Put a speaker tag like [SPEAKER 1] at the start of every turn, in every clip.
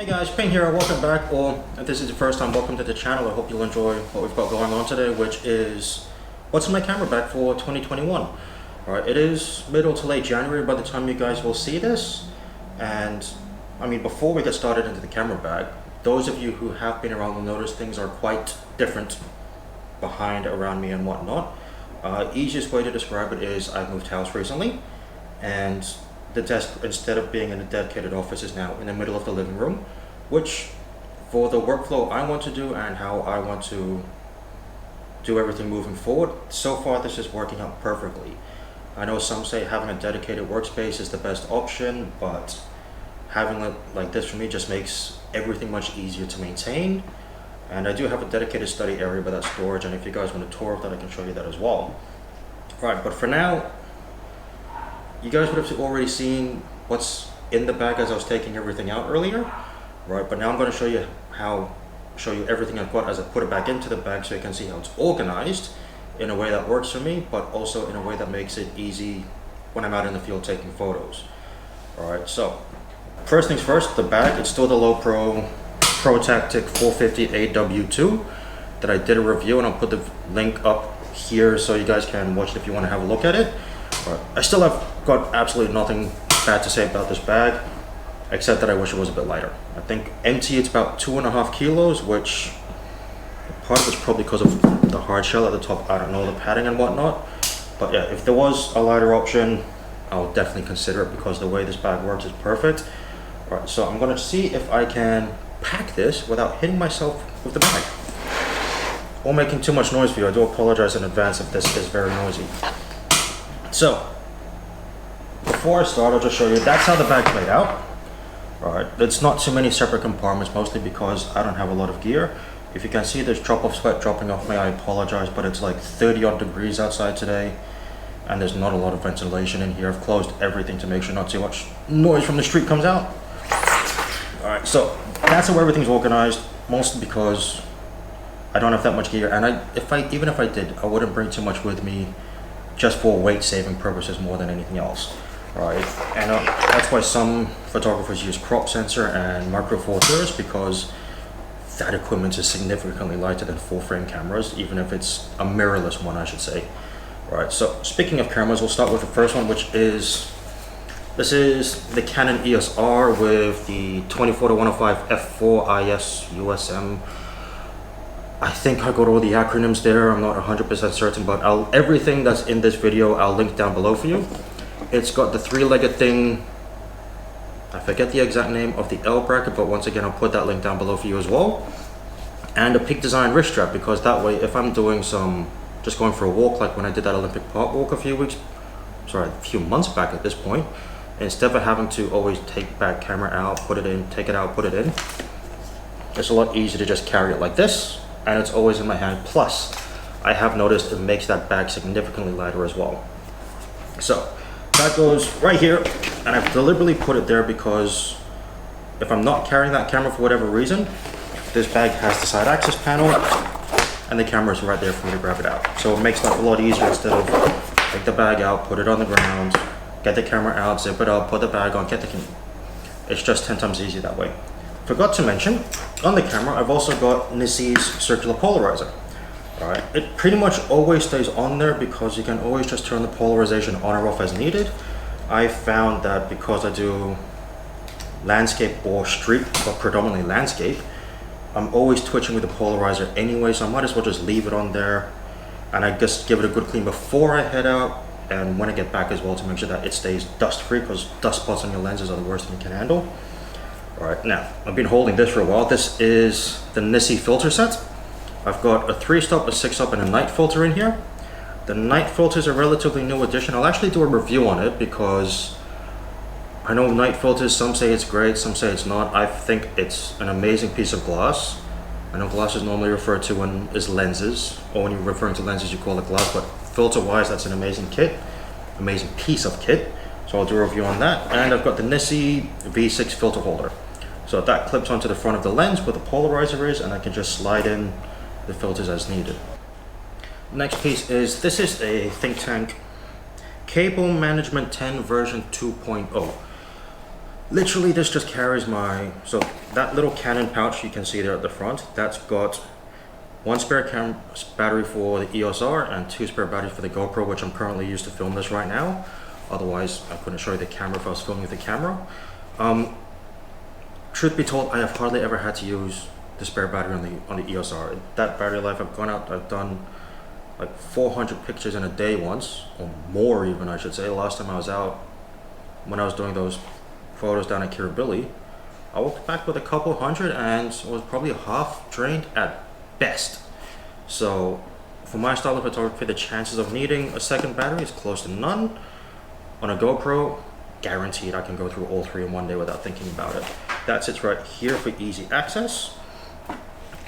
[SPEAKER 1] Hey guys, Ping here, welcome back, or if this is your first time, welcome to the channel. I hope you'll enjoy what we've got going on today, which is what's in my camera bag for 2021. Alright, it is middle to late January by the time you guys will see this, and I mean, before we get started into the camera bag, those of you who have been around will notice things are quite different behind, around me and whatnot. Easiest way to describe it is I've moved house recently, and the desk, instead of being in a dedicated office, is now in the middle of the living room, which for the workflow I want to do and how I want to do everything moving forward, so far this is working out perfectly. I know some say having a dedicated workspace is the best option, but having it like this for me just makes everything much easier to maintain. And I do have a dedicated study area, but that's storage, and if you guys want a tour of that, I can show you that as well. Right, but for now, you guys would have already seen what's in the bag as I was taking everything out earlier, right? But now I'm going to show you everything I've got as I put it back into the bag, so you can see how it's organized in a way that works for me, but also in a way that makes it easy when I'm out in the field taking photos. All right, so first things first, the bag, it's still the Lowepro ProTactic 450 AW2 that I did a review, and I'll put the link up here so you guys can watch it if you want to have a look at it. I still have got absolutely nothing bad to say about this bag, except that I wish it was a bit lighter. I think empty it's about 2.5 kilos, which part of it's probably because of the hard shell at the top, I don't know, the padding and whatnot. But yeah, if there was a lighter option, I'll definitely consider it, because the way this bag works is perfect. All right, so I'm gonna see if I can pack this without hitting myself with the bag or making too much noise for you. I do apologize in advance if this is very noisy. So, before I start, I'll just show you, that's how the bag's laid out. Alright, it's not too many separate compartments, mostly because I don't have a lot of gear. If you can see there's drop-off sweat dropping off me, I apologize, but it's like 30 odd degrees outside today, and there's not a lot of ventilation in here. I've closed everything to make sure not too much noise from the street comes out. Alright, so that's how everything's organized, mostly because I don't have that much gear, and even if I did, I wouldn't bring too much with me, just for weight saving purposes more than anything else. Right, and that's why some photographers use crop sensor and micro four thirds, because that equipment is significantly lighter than full frame cameras, even if it's a mirrorless one, I should say. Right, so speaking of cameras, we'll start with the first one, which is, this is the Canon EOS R with the 24-105 f4 IS USM. I think I got all the acronyms there, I'm not 100% certain, but everything that's in this video I'll link down below for you. It's got the three-legged thing, I forget the exact name of the L bracket, but once again I'll put that link down below for you as well. And a Peak Design wrist strap, because that way if I'm doing just going for a walk, like when I did that Olympic Park walk a few months back at this point, instead of having to always take back camera out, put it in, take it out, put it in, it's a lot easier to just carry it like this, and it's always in my hand. Plus, I have noticed it makes that bag significantly lighter as well. So that goes right here, and I've deliberately put it there because if I'm not carrying that camera for whatever reason, this bag has the side access panel, and the camera is right there for me to grab it out. So it makes life a lot easier, instead of take the bag out, put it on the ground, get the camera out, zip it up, put the bag on, get the camera. It's just 10 times easier that way. Forgot to mention, on the camera, I've also got Nissi's circular polarizer. Alright, it pretty much always stays on there, because you can always just turn the polarization on or off as needed. I found that because I do landscape or street, but predominantly landscape, I'm always twitching with the polarizer anyway, so I might as well just leave it on there, and I just give it a good clean before I head out, and when I get back as well, to make sure that it stays dust free, because dust spots on your lenses are the worst thing you can handle. Alright, now, I've been holding this for a while. This is the Nissi filter set. I've got a 3-stop, a 6-stop, and a night filter in here. The night filter is a relatively new addition. I'll actually do a review on it, because I know night filters, some say it's great, some say it's not. I think it's an amazing piece of glass. I know glass is normally referred to as lenses, or when you're referring to lenses you call it glass, but filter-wise that's an amazing kit, amazing piece of kit. So I'll do a review on that. And I've got the Nissi V6 filter holder. So that clips onto the front of the lens where the polarizer is, and I can just slide in the filters as needed. Next piece is, this is a Think Tank Cable Management 10 version 2.0. Literally this just carries my, so that little Canon pouch you can see there at the front, that's got one spare battery for the EOS R and 2 spare batteries for the GoPro, which I'm currently used to film this right now. Otherwise I couldn't show you the camera if I was filming with the camera. Truth be told, I have hardly ever had to use the spare battery on the EOS R. That battery life, I've gone out, I've done like 400 pictures in a day once, or more even I should say. Last time I was out, when I was doing those photos down at Kirribilli, I walked back with a couple hundred and was probably half drained at best. So for my style of photography, the chances of needing a second battery is close to none. On a GoPro, guaranteed I can go through all 3 in one day without thinking about it. That sits right here for easy access.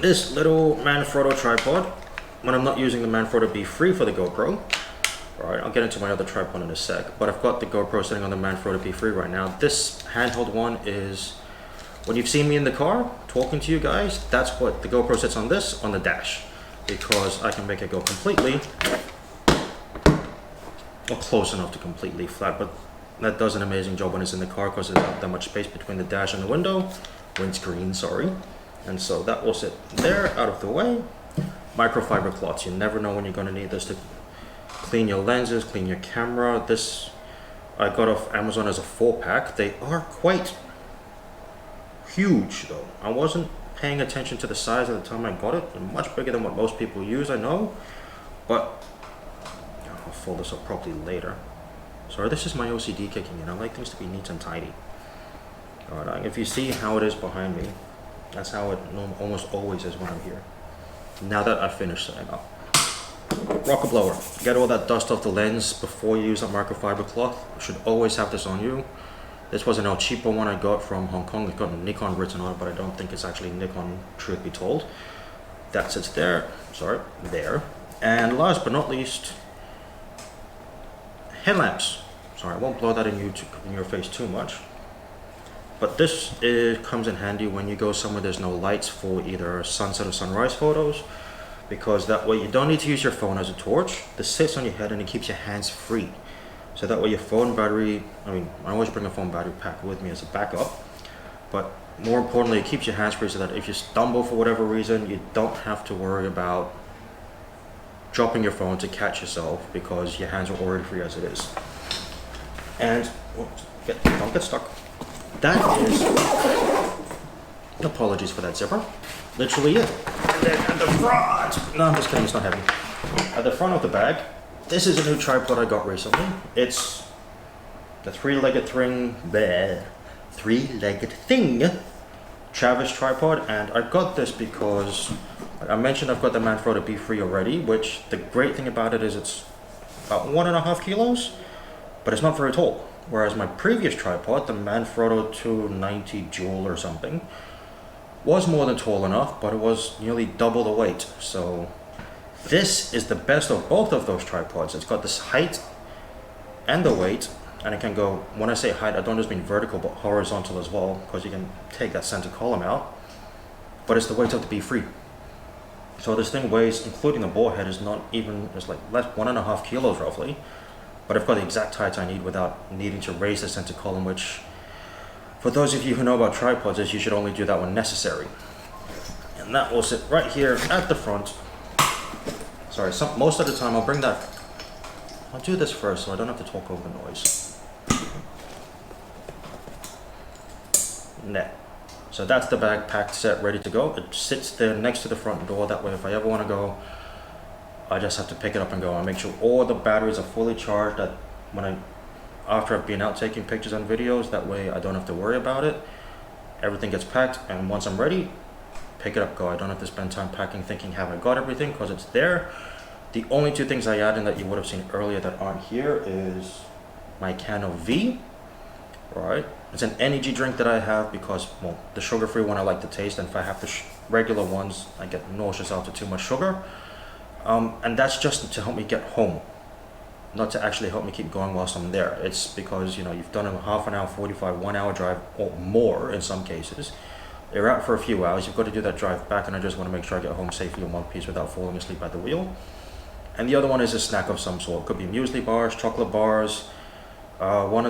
[SPEAKER 1] This little Manfrotto tripod, when I'm not using the Manfrotto B3 for the GoPro, alright, I'll get into my other tripod in a sec, but I've got the GoPro sitting on the Manfrotto B3 right now. This handheld one is, when you've seen me in the car talking to you guys, that's what the GoPro sits on, this on the dash, because I can make it go completely, or close enough to completely flat, but that does an amazing job when it's in the car because there's not that much space between the dash and the windscreen, sorry. And so that will sit there out of the way. Microfiber cloths, you never know when you're going to need this to clean your lenses, clean your camera. This I got off Amazon as a 4-pack. They are quite huge though. I wasn't paying attention to the size at the time I got it. They're much bigger than what most people use, I know, but I'll fold this up properly later. Sorry, this is my OCD kicking in. I like things to be neat and tidy. Alright, if you see how it is behind me, that's how it almost always is when I'm here. Now that I've finished setting up. Rocket blower. Get all that dust off the lens before you use that microfiber cloth. You should always have this on you. This was an El Cheapo one I got from Hong Kong. It's got Nikon written on it, but I don't think it's actually Nikon, truth be told. That sits there. Sorry, there. And last but not least, headlamps. Sorry, I won't blow that in your face too much. But this comes in handy when you go somewhere there's no lights for either sunset or sunrise photos, because that way you don't need to use your phone as a torch. This sits on your head and it keeps your hands free. So that way your phone battery, I always bring a phone battery pack with me as a backup, but more importantly, it keeps your hands free so that if you stumble for whatever reason, you don't have to worry about dropping your phone to catch yourself because your hands are already free as it is. And don't get stuck. That is, apologies for that zipper, literally it. And then at the front, no I'm just kidding, it's not heavy. At the front of the bag, this is a new tripod I got recently. It's the three-legged thing, Travis tripod, and I got this because, like I mentioned, I've got the Manfrotto B3 already, which the great thing about it is it's about 1.5 kilos, but it's not very tall. Whereas my previous tripod, the Manfrotto 290 Dual or something, was more than tall enough, but it was nearly double the weight. So this is the best of both of those tripods. It's got this height and the weight, and it can go, when I say height, I don't just mean vertical, but horizontal as well, because you can take that center column out, but it's the weight of the B3. So this thing weighs, including the bore head, is not even, it's like less, 1.5 kilos roughly. But I've got the exact height I need without needing to raise the center column, which, for those of you who know about tripods, is you should only do that when necessary. And that will sit right here at the front. Sorry, most of the time I'll do this first so I don't have to talk over the noise. Net. So that's the bag packed, set, ready to go. It sits there next to the front door. That way if I ever want to go, I just have to pick it up and go. I make sure all the batteries are fully charged that after I've been out taking pictures and videos, that way I don't have to worry about it. Everything gets packed, and once I'm ready, pick it up, go. I don't have to spend time packing thinking have I got everything, because it's there. The only 2 things I add in that you would have seen earlier that aren't here is my can of V. Right, it's an energy drink that I have because, well, the sugar-free one I like the taste, and if I have the regular ones, I get nauseous after too much sugar. And that's just to help me get home, not to actually help me keep going whilst I'm there. It's because, you know, you've done a half an hour, 45, 1 hour drive or more in some cases. You're out for a few hours, you've got to do that drive back, and I just want to make sure I get home safely in one piece without falling asleep at the wheel. And the other one is a snack of some sort. It could be muesli bars, chocolate bars, One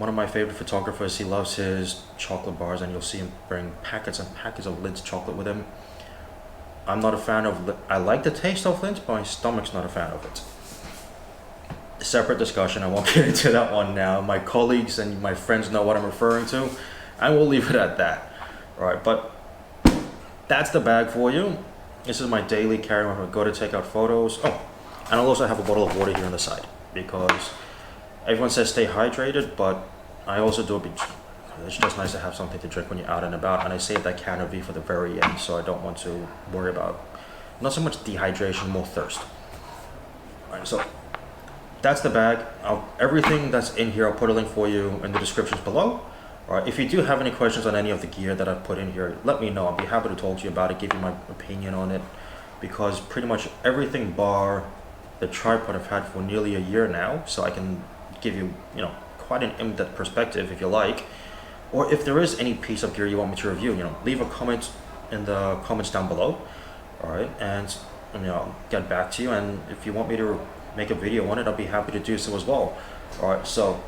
[SPEAKER 1] of my favorite photographers, he loves his chocolate bars, and you'll see him bring packets and packets of Lindt chocolate with him. I'm not a fan of. I like the taste of Lindt, but my stomach's not a fan of it. Separate discussion. I won't get into that one now. My colleagues and my friends know what I'm referring to, and we'll leave it at that. All right, but that's the bag for you. This is my daily carry when I go to take out photos. Oh, and I'll also have a bottle of water here on the side because everyone says stay hydrated, but I also do a bit. It's just nice to have something to drink when you're out and about, and I save that can of V for the very end, so I don't want to worry about not so much dehydration, more thirst. All right, so that's the bag. Everything that's in here, I'll put a link for you in the descriptions below. All right, if you do have any questions on any of the gear that I've put in here, let me know. I'll be happy to talk to you about it, give you my opinion on it, because pretty much everything bar the tripod I've had for nearly a year now, so I can give you, quite an in-depth perspective if you like. Or if there is any piece of gear you want me to review, leave a comment in the comments down below. All right, and I'll get back to you. And if you want me to make a video on it, I'll be happy to do so as well. All right, so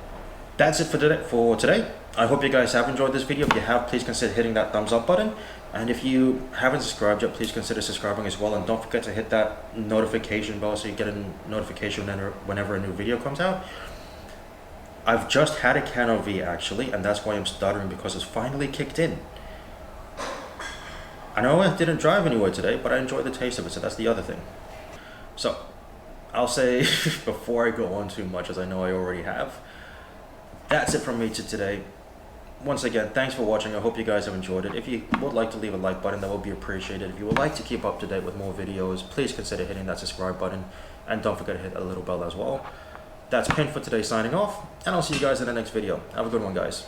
[SPEAKER 1] that's it for today. I hope you guys have enjoyed this video. If you have, please consider hitting that thumbs up button. And if you haven't subscribed yet, please consider subscribing as well. And don't forget to hit that notification bell so you get a notification whenever a new video comes out. I've just had a can of V actually, and that's why I'm stuttering, because it's finally kicked in. I know I didn't drive anywhere today, but I enjoyed the taste of it, so that's the other thing. So I'll say before I go on too much, as I know I already have, that's it from me today. Once again, thanks for watching. I hope you guys have enjoyed it. If you would like to leave a like button, that would be appreciated. If you would like to keep up to date with more videos, please consider hitting that subscribe button, and don't forget to hit that little bell as well. That's Pin for today, signing off, and I'll see you guys in the next video. Have a good one, guys.